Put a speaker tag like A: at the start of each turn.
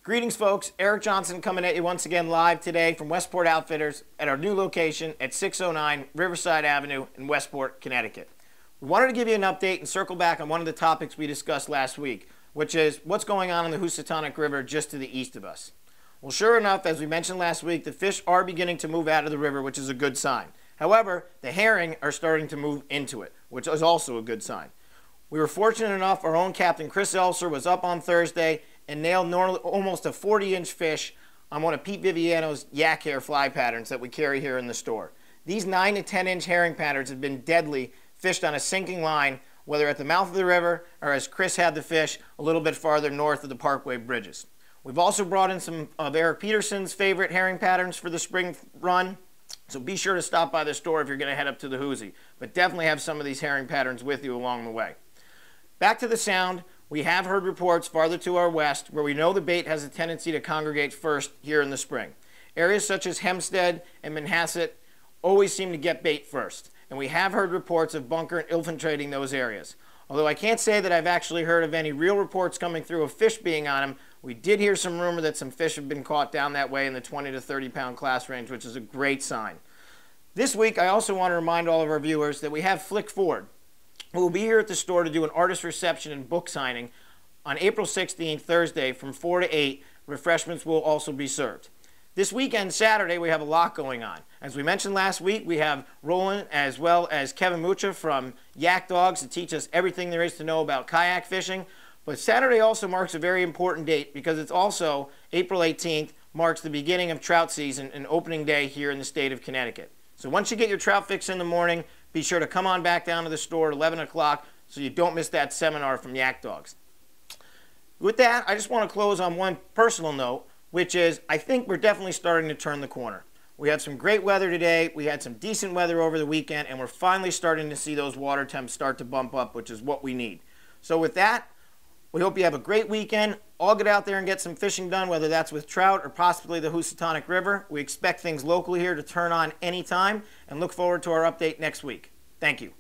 A: Greetings, folks. Eric Johnson coming at you once again live today from Westport Outfitters at our new location at 609 Riverside Avenue in Westport, Connecticut. We wanted to give you an update and circle back on one of the topics we discussed last week, which is what's going on in the Housatonic River just to the east of us. Well, sure enough, as we mentioned last week, the fish are beginning to move out of the river, which is a good sign. However, the herring are starting to move into it, which is also a good sign. We were fortunate enough, our own captain Chris Elser was up on Thursday and nailed almost a 40-inch fish on one of Pete Viviano's yak hair fly patterns that we carry here in the store. These 9 to 10-inch herring patterns have been deadly fished on a sinking line, whether at the mouth of the river or, as Chris had the fish, a little bit farther north of the Parkway bridges. We've also brought in some of Eric Peterson's favorite herring patterns for the spring run, so be sure to stop by the store if you're going to head up to the Hoosie, but definitely have some of these herring patterns with you along the way. Back to the sound. We have heard reports farther to our west where we know the bait has a tendency to congregate first here in the spring. Areas such as Hempstead and Manhasset always seem to get bait first, and we have heard reports of bunker infiltrating those areas. Although I can't say that I've actually heard of any real reports coming through of fish being on them, we did hear some rumor that some fish have been caught down that way in the 20 to 30 pound class range, which is a great sign. This week, I also want to remind all of our viewers that we have Flick Ford, who will be here at the store to do an artist reception and book signing on April 16th, Thursday, from 4 to 8. Refreshments will also be served. This weekend, Saturday, we have a lot going on. As we mentioned last week, we have Roland as well as Kevin Mucha from Yak Dogs to teach us everything there is to know about kayak fishing. But Saturday also marks a very important date because it's also April 18th, marks the beginning of trout season and opening day here in the state of Connecticut. So once you get your trout fix in the morning, be sure to come on back down to the store at 11 o'clock so you don't miss that seminar from Yak Dogs. With that, I just want to close on one personal note, which is I think we're definitely starting to turn the corner. We had some great weather today, we had some decent weather over the weekend, and we're finally starting to see those water temps start to bump up, which is what we need. So with that, we hope you have a great weekend. All get out there and get some fishing done, whether that's with trout or possibly the Housatonic River. We expect things locally here to turn on anytime and look forward to our update next week. Thank you.